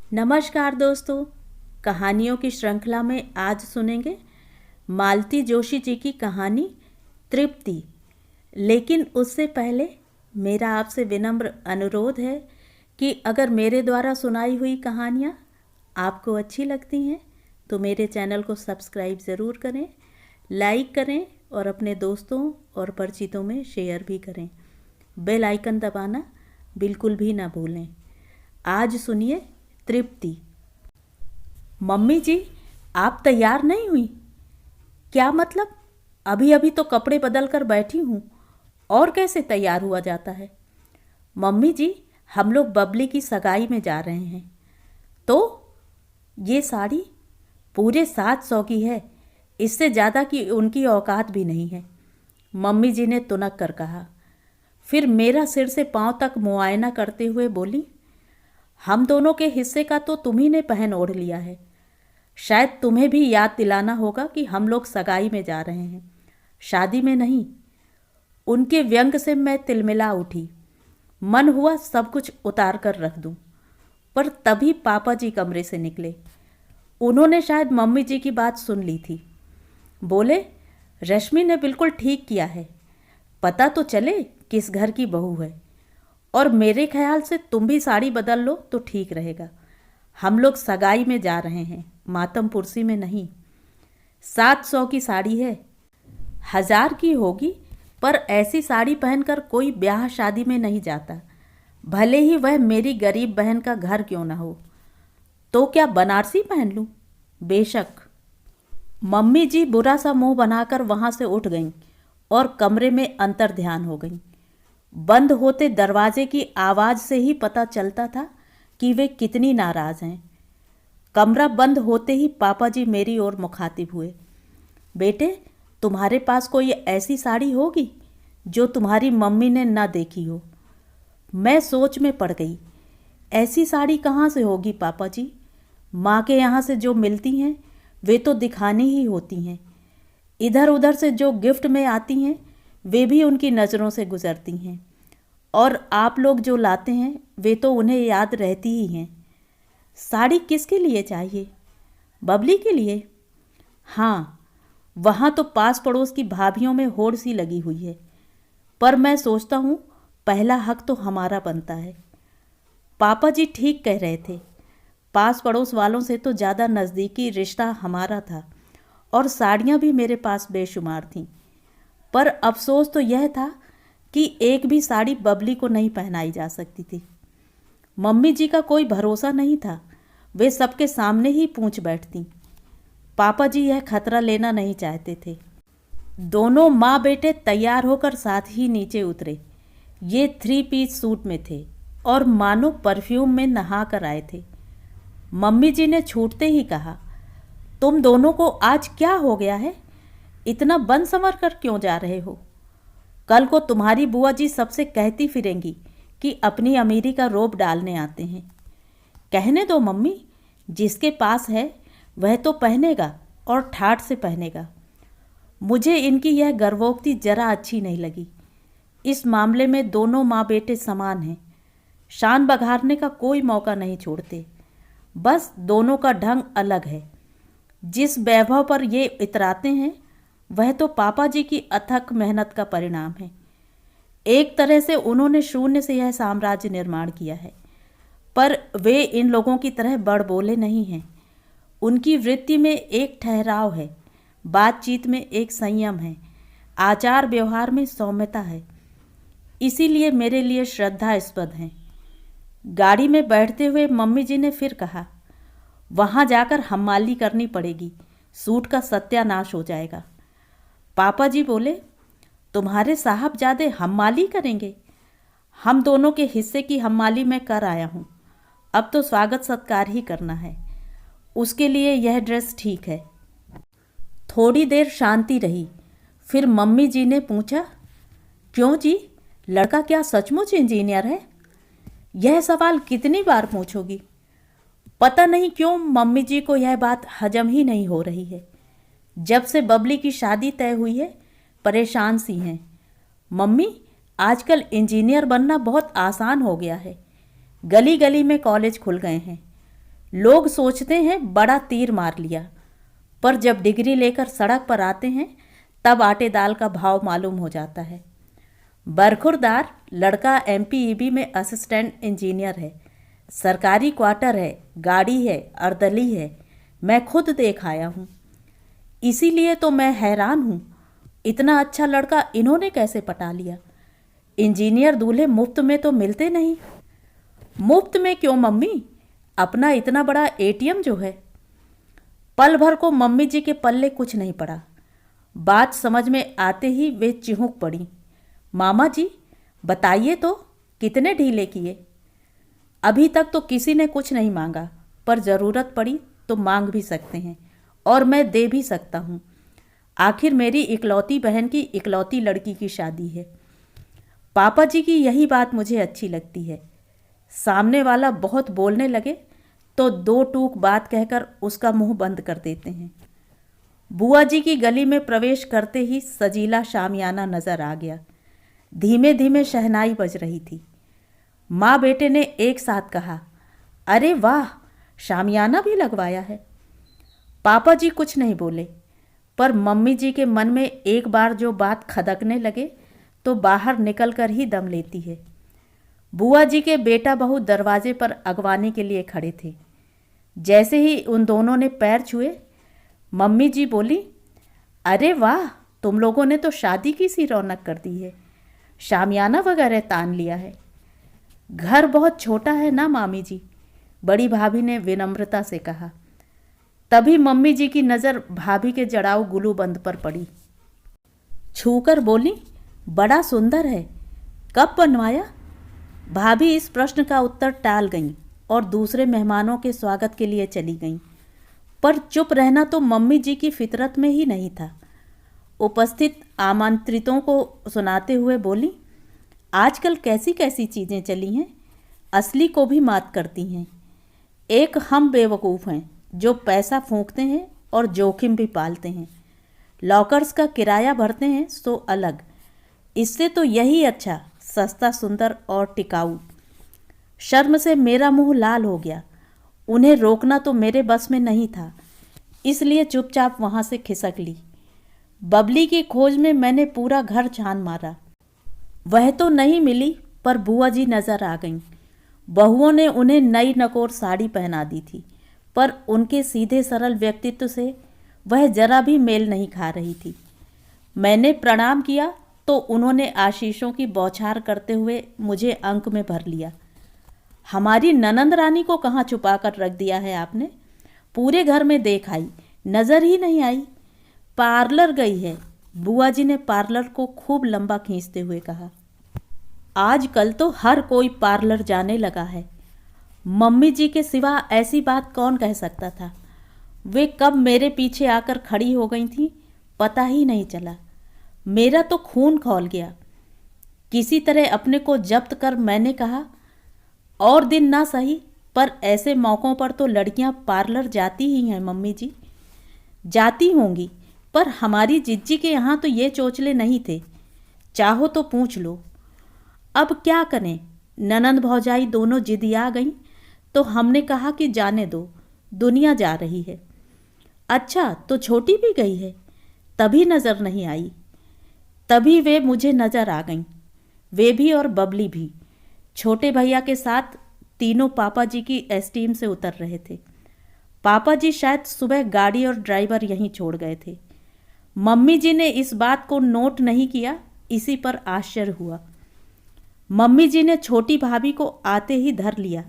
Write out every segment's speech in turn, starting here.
नमस्कार दोस्तों। कहानियों की श्रृंखला में आज सुनेंगे मालती जोशी जी की कहानी तृप्ति। लेकिन उससे पहले मेरा आपसे विनम्र अनुरोध है कि अगर मेरे द्वारा सुनाई हुई कहानियाँ आपको अच्छी लगती हैं तो मेरे चैनल को सब्सक्राइब ज़रूर करें, लाइक करें और अपने दोस्तों और परिचितों में शेयर भी करें। बेल आइकन दबाना बिल्कुल भी ना भूलें। आज सुनिए तृप्ति। मम्मी जी, आप तैयार नहीं हुई? क्या मतलब? अभी अभी तो कपड़े बदल कर बैठी हूँ और कैसे तैयार हुआ जाता है? मम्मी जी, हम लोग बबली की सगाई में जा रहे हैं। तो ये साड़ी पूरे 700 की है, इससे ज़्यादा की उनकी औकात भी नहीं है, मम्मी जी ने तुनक कर कहा। फिर मेरा सिर से पांव तक मुआयना करते हुए बोली, हम दोनों के हिस्से का तो तुम्ही ने पहन ओढ़ लिया है। शायद तुम्हें भी याद दिलाना होगा कि हम लोग सगाई में जा रहे हैं, शादी में नहीं। उनके व्यंग से मैं तिलमिला उठी। मन हुआ सब कुछ उतार कर रख दूं, पर तभी पापा जी कमरे से निकले। उन्होंने शायद मम्मी जी की बात सुन ली थी। बोले, रश्मि ने बिल्कुल ठीक किया है, पता तो चले किस घर की बहू है। और मेरे ख्याल से तुम भी साड़ी बदल लो तो ठीक रहेगा। हम लोग सगाई में जा रहे हैं, मातम पुरसी में नहीं। 700 की साड़ी है, 1000 की होगी, पर ऐसी साड़ी पहनकर कोई ब्याह शादी में नहीं जाता, भले ही वह मेरी गरीब बहन का घर क्यों ना हो। तो क्या बनारसी पहन लूं? बेशक। मम्मी जी बुरा सा मुंह बनाकर वहां से उठ गईं और कमरे में अंतर ध्यान हो गईं। बंद होते दरवाजे की आवाज़ से ही पता चलता था कि वे कितनी नाराज़ हैं। कमरा बंद होते ही पापा जी मेरी ओर मुखातिब हुए। बेटे, तुम्हारे पास कोई ऐसी साड़ी होगी जो तुम्हारी मम्मी ने ना देखी हो? मैं सोच में पड़ गई। ऐसी साड़ी कहाँ से होगी पापा जी? माँ के यहाँ से जो मिलती हैं वे तो दिखानी ही होती हैं। इधर उधर से जो गिफ्ट में आती हैं वे भी उनकी नज़रों से गुजरती हैं, और आप लोग जो लाते हैं वे तो उन्हें याद रहती ही हैं। साड़ी किसके लिए चाहिए? बबली के लिए? हाँ, वहाँ तो पास पड़ोस की भाभियों में होड़ सी लगी हुई है, पर मैं सोचता हूँ पहला हक तो हमारा बनता है। पापा जी ठीक कह रहे थे, पास पड़ोस वालों से तो ज़्यादा नज़दीकी रिश्ता हमारा था, और साड़ियाँ भी मेरे पास बेशुमार थीं। पर अफसोस तो यह था कि एक भी साड़ी बबली को नहीं पहनाई जा सकती थी। मम्मी जी का कोई भरोसा नहीं था, वे सबके सामने ही पूछ बैठती। पापा जी यह खतरा लेना नहीं चाहते थे। दोनों माँ बेटे तैयार होकर साथ ही नीचे उतरे। ये 3 पीस सूट में थे और मानो परफ्यूम में नहा कर आए थे। मम्मी जी ने छूटते ही कहा, तुम दोनों को आज क्या हो गया है? इतना बन संवर कर क्यों जा रहे हो? कल को तुम्हारी बुआ जी सबसे कहती फिरेंगी कि अपनी अमीरी का रोब डालने आते हैं। कहने दो मम्मी, जिसके पास है वह तो पहनेगा और ठाठ से पहनेगा। मुझे इनकी यह गर्वोक्ति जरा अच्छी नहीं लगी। इस मामले में दोनों माँ बेटे समान हैं, शान बघारने का कोई मौका नहीं छोड़ते। बस दोनों का ढंग अलग है। जिस वैभव पर ये इतराते हैं वह तो पापा जी की अथक मेहनत का परिणाम है। एक तरह से उन्होंने शून्य से यह साम्राज्य निर्माण किया है, पर वे इन लोगों की तरह बड़बोले नहीं हैं। उनकी वृत्ति में एक ठहराव है, बातचीत में एक संयम है, आचार व्यवहार में सौम्यता है। इसीलिए मेरे लिए श्रद्धास्पद हैं। गाड़ी में बैठते हुए मम्मी जी ने फिर कहा, वहाँ जाकर हम्माली करनी पड़ेगी, सूट का सत्यानाश हो जाएगा। पापा जी बोले, तुम्हारे साहबजादे हम्माली करेंगे? हम दोनों के हिस्से की हम्माली मैं कर आया हूँ, अब तो स्वागत सत्कार ही करना है। उसके लिए यह ड्रेस ठीक है। थोड़ी देर शांति रही, फिर मम्मी जी ने पूछा, क्यों जी, लड़का क्या सचमुच इंजीनियर है? यह सवाल कितनी बार पूछोगी? पता नहीं क्यों मम्मी जी को यह बात हजम ही नहीं हो रही है। जब से बबली की शादी तय हुई है परेशान सी हैं। मम्मी, आजकल इंजीनियर बनना बहुत आसान हो गया है। गली गली में कॉलेज खुल गए हैं। लोग सोचते हैं बड़ा तीर मार लिया, पर जब डिग्री लेकर सड़क पर आते हैं तब आटे दाल का भाव मालूम हो जाता है। बरखुरदार लड़का एमपीईबी में असिस्टेंट इंजीनियर है, सरकारी क्वार्टर है, गाड़ी है, अर्दली है, मैं खुद देख आया हूँ। इसीलिए तो मैं हैरान हूँ, इतना अच्छा लड़का इन्होंने कैसे पटा लिया। इंजीनियर दूल्हे मुफ्त में तो मिलते नहीं। मुफ्त में क्यों मम्मी, अपना इतना बड़ा एटीएम जो है। पल भर को मम्मी जी के पल्ले कुछ नहीं पड़ा। बात समझ में आते ही वे चिहुक पड़ी। मामा जी बताइए तो, कितने ढीले किए। अभी तक तो किसी ने कुछ नहीं मांगा, पर ज़रूरत पड़ी तो मांग भी सकते हैं, और मैं दे भी सकता हूँ। आखिर मेरी इकलौती बहन की इकलौती लड़की की शादी है। पापा जी की यही बात मुझे अच्छी लगती है। सामने वाला बहुत बोलने लगे तो दो टूक बात कहकर उसका मुंह बंद कर देते हैं। बुआ जी की गली में प्रवेश करते ही सजीला शामियाना नजर आ गया। धीमे धीमे शहनाई बज रही थी। माँ बेटे ने एक साथ कहा, अरे वाह, शामियाना भी लगवाया है। पापा जी कुछ नहीं बोले, पर मम्मी जी के मन में एक बार जो बात खदकने लगे तो बाहर निकलकर ही दम लेती है। बुआ जी के बेटा बहू दरवाजे पर अगवाने के लिए खड़े थे। जैसे ही उन दोनों ने पैर छुए, मम्मी जी बोली, अरे वाह, तुम लोगों ने तो शादी की सी रौनक कर दी है, शामियाना वगैरह तान लिया है। घर बहुत छोटा है ना मामी जी, बड़ी भाभी ने विनम्रता से कहा। तभी मम्मी जी की नज़र भाभी के जड़ाऊ गुलूबंद पर पड़ी। छूकर बोली, बड़ा सुंदर है, कब बनवाया। भाभी इस प्रश्न का उत्तर टाल गईं और दूसरे मेहमानों के स्वागत के लिए चली गईं, पर चुप रहना तो मम्मी जी की फितरत में ही नहीं था। उपस्थित आमंत्रितों को सुनाते हुए बोली, आजकल कैसी कैसी चीज़ें चली हैं, असली को भी मात करती हैं। एक हम बेवकूफ़ हैं जो पैसा फूंकते हैं और जोखिम भी पालते हैं। लॉकर्स का किराया भरते हैं सो अलग, इससे तो यही अच्छा, सस्ता, सुंदर और टिकाऊ। शर्म से मेरा मुंह लाल हो गया। उन्हें रोकना तो मेरे बस में नहीं था, इसलिए चुपचाप वहाँ से खिसक ली। बबली की खोज में मैंने पूरा घर छान मारा, वह तो नहीं मिली, पर बुआ जी नज़र आ गईं। बहुओं ने उन्हें नई नकोर साड़ी पहना दी थी, पर उनके सीधे सरल व्यक्तित्व से वह जरा भी मेल नहीं खा रही थी। मैंने प्रणाम किया तो उन्होंने आशीषों की बौछार करते हुए मुझे अंक में भर लिया। हमारी ननंद रानी को कहाँ छुपा कर रख दिया है आपने, पूरे घर में देख आई, नज़र ही नहीं आई। पार्लर गई है, बुआ जी ने पार्लर को खूब लंबा खींचते हुए कहा। आजकल तो हर कोई पार्लर जाने लगा है। मम्मी जी के सिवा ऐसी बात कौन कह सकता था। वे कब मेरे पीछे आकर खड़ी हो गई थीं, पता ही नहीं चला। मेरा तो खून खौल गया। किसी तरह अपने को जब्त कर मैंने कहा, और दिन ना सही, पर ऐसे मौक़ों पर तो लड़कियां पार्लर जाती ही हैं मम्मी जी। जाती होंगी, पर हमारी जिज्जी के यहाँ तो ये चोचले नहीं थे, चाहो तो पूछ लो। अब क्या करें, ननंद भौजाई दोनों जिदिया गईं, तो हमने कहा कि जाने दो, दुनिया जा रही है। अच्छा, तो छोटी भी गई है, तभी नज़र नहीं आई। तभी वे मुझे नज़र आ गईं, वे भी और बबली भी, छोटे भैया के साथ। तीनों पापा जी की एस्टीम से उतर रहे थे। पापा जी शायद सुबह गाड़ी और ड्राइवर यहीं छोड़ गए थे। मम्मी जी ने इस बात को नोट नहीं किया, इसी पर आश्चर्य हुआ। मम्मी जी ने छोटी भाभी को आते ही धर लिया।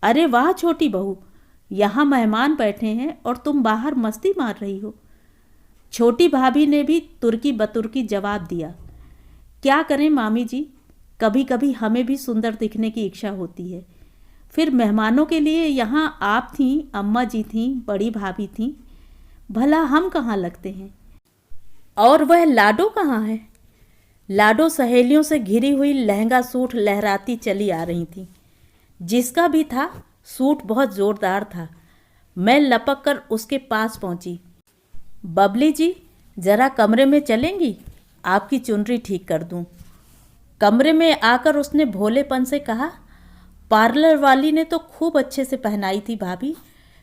अरे वाह छोटी बहू, यहाँ मेहमान बैठे हैं और तुम बाहर मस्ती मार रही हो। छोटी भाभी ने भी तुर्की बतुर्की जवाब दिया। क्या करें मामी जी, कभी कभी हमें भी सुंदर दिखने की इच्छा होती है। फिर मेहमानों के लिए यहाँ आप थीं, अम्मा जी थीं, बड़ी भाभी थीं, भला हम कहाँ लगते हैं। और वह लाडो कहाँ है। लाडो सहेलियों से घिरी हुई लहंगा सूट लहराती चली आ रही थी। जिसका भी था, सूट बहुत ज़ोरदार था। मैं लपक कर उसके पास पहुंची। बबली जी, ज़रा कमरे में चलेंगी, आपकी चुनरी ठीक कर दूं। कमरे में आकर उसने भोलेपन से कहा, पार्लर वाली ने तो खूब अच्छे से पहनाई थी भाभी,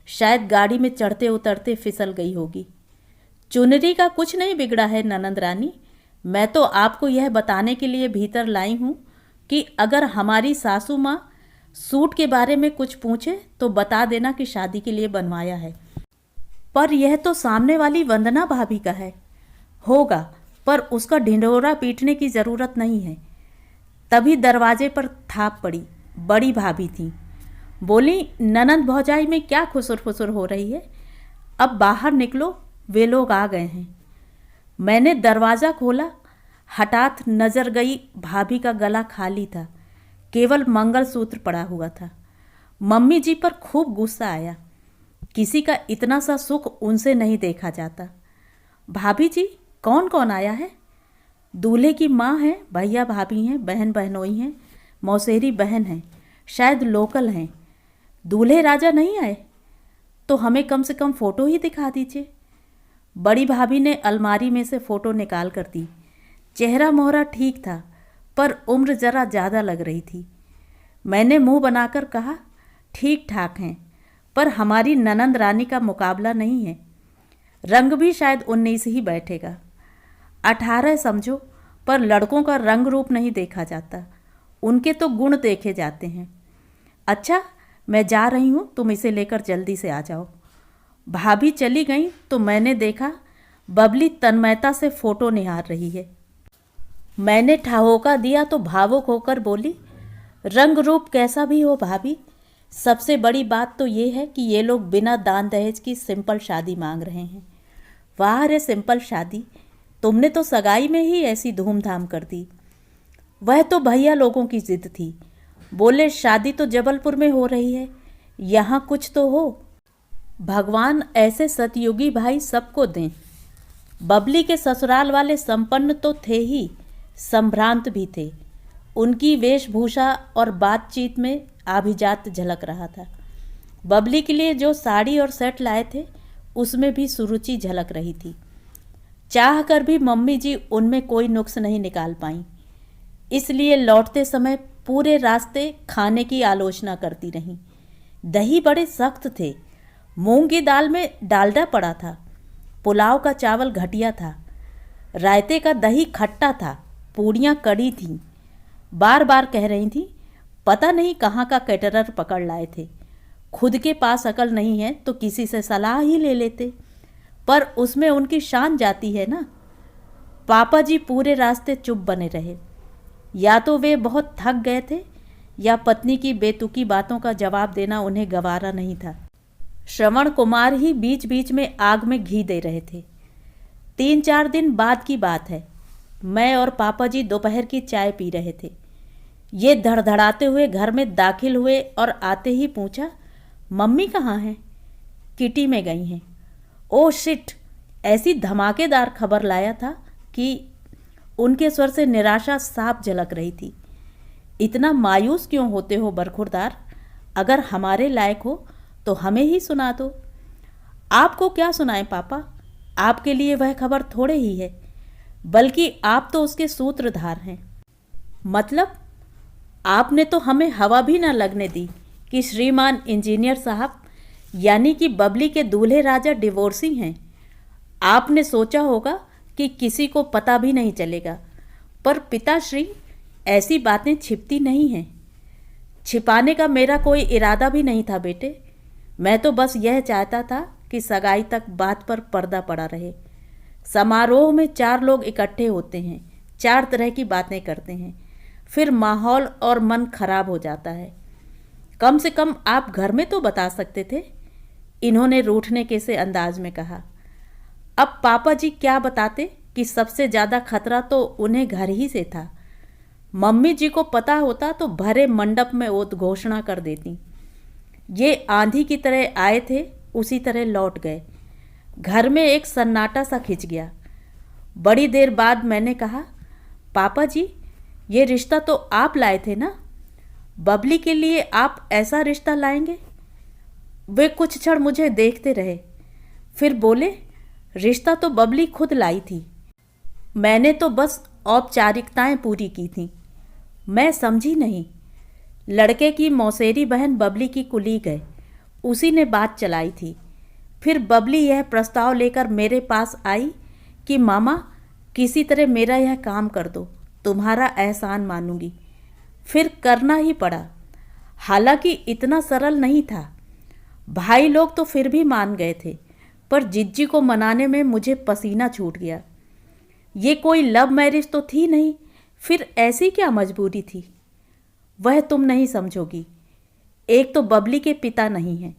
शायद गाड़ी में चढ़ते उतरते फिसल गई होगी। चुनरी का कुछ नहीं बिगड़ा है ननंद रानी, मैं तो आपको यह बताने के लिए भीतर लाई हूँ कि अगर हमारी सासू माँ सूट के बारे में कुछ पूछे तो बता देना कि शादी के लिए बनवाया है। पर यह तो सामने वाली वंदना भाभी का है। होगा, पर उसका ढिंढोरा पीटने की ज़रूरत नहीं है। तभी दरवाजे पर थाप पड़ी। बड़ी भाभी थी। बोली, ननंद भौजाई में क्या खुसुर फुसुर हो रही है, अब बाहर निकलो, वे लोग आ गए हैं। मैंने दरवाज़ा खोला, हठात नज़र गई भाभी का गला खाली था, केवल मंगलसूत्र पड़ा हुआ था। मम्मी जी पर खूब गुस्सा आया। किसी का इतना सा सुख उनसे नहीं देखा जाता। भाभी जी, कौन कौन आया है? दूल्हे की माँ है, भैया भाभी हैं, बहन बहनोई हैं, मौसेरी बहन हैं, शायद लोकल हैं। दूल्हे राजा नहीं आए? तो हमें कम से कम फ़ोटो ही दिखा दीजिए। बड़ी भाभी ने अलमारी में से फ़ोटो निकाल कर दी। चेहरा मोहरा ठीक था, पर उम्र ज़रा ज़्यादा लग रही थी। मैंने मुंह बनाकर कहा, ठीक ठाक हैं, पर हमारी ननंद रानी का मुकाबला नहीं है। रंग भी शायद 19 ही बैठेगा। 18 समझो, पर लड़कों का रंग रूप नहीं देखा जाता, उनके तो गुण देखे जाते हैं। अच्छा, मैं जा रही हूँ, तुम इसे लेकर जल्दी से आ जाओ। भाभी चली गई तो मैंने देखा बबली तन्मयता से फ़ोटो निहार रही है। मैंने ठहाका दिया तो भावुक होकर बोली, रंग रूप कैसा भी हो भाभी, सबसे बड़ी बात तो ये है कि ये लोग बिना दान दहेज की सिंपल शादी मांग रहे हैं। वाह रे सिंपल शादी, तुमने तो सगाई में ही ऐसी धूमधाम कर दी। वह तो भैया लोगों की जिद थी, बोले शादी तो जबलपुर में हो रही है, यहाँ कुछ तो हो। भगवान ऐसे सतयुगी भाई सबको दें। बबली के ससुराल वाले संपन्न तो थे ही, संभ्रांत भी थे। उनकी वेशभूषा और बातचीत में आभिजात झलक रहा था। बबली के लिए जो साड़ी और सेट लाए थे उसमें भी सुरुचि झलक रही थी। चाह कर भी मम्मी जी उनमें कोई नुक्स नहीं निकाल पाईं, इसलिए लौटते समय पूरे रास्ते खाने की आलोचना करती रहीं। दही बड़े सख्त थे, मूंग की दाल में डालडा पड़ा था, पुलाव का चावल घटिया था, रायते का दही खट्टा था, पूड़ियाँ कड़ी थीं। बार बार कह रही थी, पता नहीं कहाँ का कैटरर पकड़ लाए थे। खुद के पास अकल नहीं है तो किसी से सलाह ही ले लेते, पर उसमें उनकी शान जाती है ना। पापा जी पूरे रास्ते चुप बने रहे। या तो वे बहुत थक गए थे या पत्नी की बेतुकी बातों का जवाब देना उन्हें गवारा नहीं था। श्रवण कुमार ही बीच बीच में आग में घी दे रहे थे। 3-4 दिन बाद की बात है। मैं और पापा जी दोपहर की चाय पी रहे थे। ये धड़धड़ाते हुए घर में दाखिल हुए और आते ही पूछा, मम्मी कहाँ हैं? किटी में गई हैं। ओह शिट, ऐसी धमाकेदार खबर लाया था कि उनके स्वर से निराशा साफ झलक रही थी। इतना मायूस क्यों होते हो बरखुरदार? अगर हमारे लायक हो तो हमें ही सुना दो। आपको क्या सुनाएं पापा, आपके लिए वह खबर थोड़े ही है, बल्कि आप तो उसके सूत्रधार हैं। मतलब? आपने तो हमें हवा भी न लगने दी कि श्रीमान इंजीनियर साहब यानी कि बबली के दूल्हे राजा डिवोर्सी हैं। आपने सोचा होगा कि किसी को पता भी नहीं चलेगा, पर पिताश्री ऐसी बातें छिपती नहीं हैं। छिपाने का मेरा कोई इरादा भी नहीं था बेटे, मैं तो बस यह चाहता था कि सगाई तक बात पर पर्दा पड़ा रहे। समारोह में 4 लोग इकट्ठे होते हैं, 4 तरह की बातें करते हैं, फिर माहौल और मन खराब हो जाता है। कम से कम आप घर में तो बता सकते थे, इन्होंने रूठने के से अंदाज में कहा। अब पापा जी क्या बताते कि सबसे ज़्यादा खतरा तो उन्हें घर ही से था। मम्मी जी को पता होता तो भरे मंडप में उद्घोषणा कर देती। ये आंधी की तरह आए थे, उसी तरह लौट गए। घर में एक सन्नाटा सा खिंच गया। बड़ी देर बाद मैंने कहा, पापा जी ये रिश्ता तो आप लाए थे ना? बबली के लिए आप ऐसा रिश्ता लाएंगे? वे कुछ क्षण मुझे देखते रहे, फिर बोले, रिश्ता तो बबली खुद लाई थी, मैंने तो बस औपचारिकताएं पूरी की थीं। मैं समझी नहीं। लड़के की मौसेरी बहन बबली की कुली गए, उसी ने बात चलाई थी। फिर बबली यह प्रस्ताव लेकर मेरे पास आई कि मामा किसी तरह मेरा यह काम कर दो, तुम्हारा एहसान मानूंगी। फिर करना ही पड़ा। हालांकि इतना सरल नहीं था। भाई लोग तो फिर भी मान गए थे, पर जिज्जी को मनाने में मुझे पसीना छूट गया। ये कोई लव मैरिज तो थी नहीं, फिर ऐसी क्या मजबूरी थी वह तुम नहीं समझोगी। एक तो बबली के पिता नहीं हैं,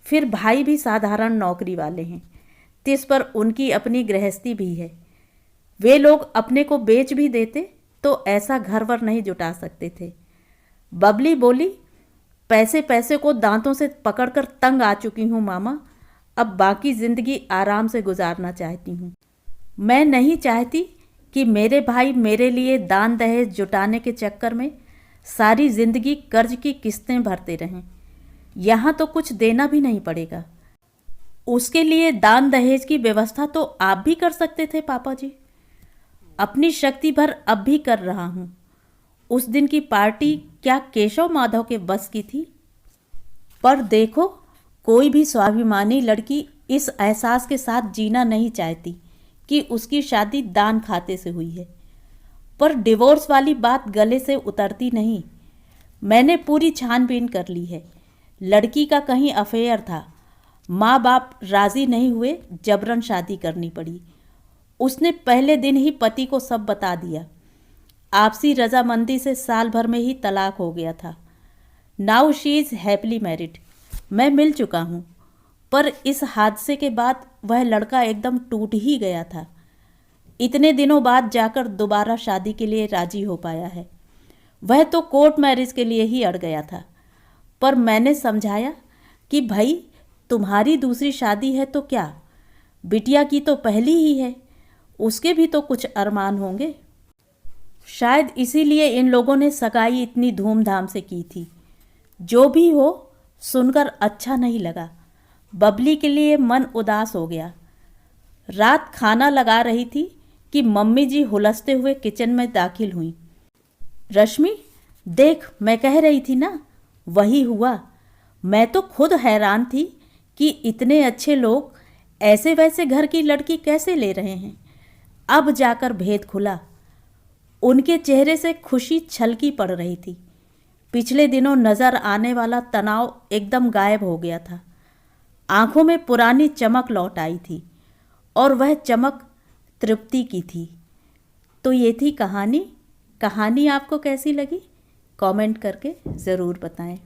फिर भाई भी साधारण नौकरी वाले हैं, तिस पर उनकी अपनी गृहस्थी भी है। वे लोग अपने को बेच भी देते तो ऐसा घर वर नहीं जुटा सकते थे। बबली बोली, पैसे पैसे को दांतों से पकड़कर तंग आ चुकी हूँ मामा, अब बाकी ज़िंदगी आराम से गुजारना चाहती हूँ। मैं नहीं चाहती कि मेरे भाई मेरे लिए दान दहेज जुटाने के चक्कर में सारी ज़िंदगी कर्ज की किस्तें भरते रहें। यहाँ तो कुछ देना भी नहीं पड़ेगा। उसके लिए दान दहेज की व्यवस्था तो आप भी कर सकते थे पापा जी। अपनी शक्ति भर अब भी कर रहा हूँ। उस दिन की पार्टी क्या केशव माधव के बस की थी? पर देखो, कोई भी स्वाभिमानी लड़की इस एहसास के साथ जीना नहीं चाहती कि उसकी शादी दान खाते से हुई है। पर डिवोर्स वाली बात गले से उतरती नहीं। मैंने पूरी छानबीन कर ली है। लड़की का कहीं अफेयर था, माँ बाप राज़ी नहीं हुए, जबरन शादी करनी पड़ी। उसने पहले दिन ही पति को सब बता दिया। आपसी रजामंदी से साल भर में ही तलाक हो गया था। Now she is happily married. मैं मिल चुका हूँ, पर इस हादसे के बाद वह लड़का एकदम टूट ही गया था। इतने दिनों बाद जाकर दोबारा शादी के लिए राजी हो पाया है। वह तो कोर्ट मैरिज के लिए ही अड़ गया था, पर मैंने समझाया कि भाई तुम्हारी दूसरी शादी है तो क्या, बिटिया की तो पहली ही है, उसके भी तो कुछ अरमान होंगे। शायद इसीलिए इन लोगों ने सगाई इतनी धूमधाम से की थी। जो भी हो, सुनकर अच्छा नहीं लगा। बबली के लिए मन उदास हो गया। रात खाना लगा रही थी कि मम्मी जी हुलसते हुए किचन में दाखिल हुई। रश्मि, देख, मैं कह रही थी ना, वही हुआ। मैं तो खुद हैरान थी कि इतने अच्छे लोग ऐसे वैसे घर की लड़की कैसे ले रहे हैं। अब जाकर भेद खुला। उनके चेहरे से खुशी छलकी पड़ रही थी। पिछले दिनों नज़र आने वाला तनाव एकदम गायब हो गया था। आंखों में पुरानी चमक लौट आई थी, और वह चमक तृप्ति की थी। तो ये थी कहानी। कहानी आपको कैसी लगी? कमेंट करके ज़रूर बताएं।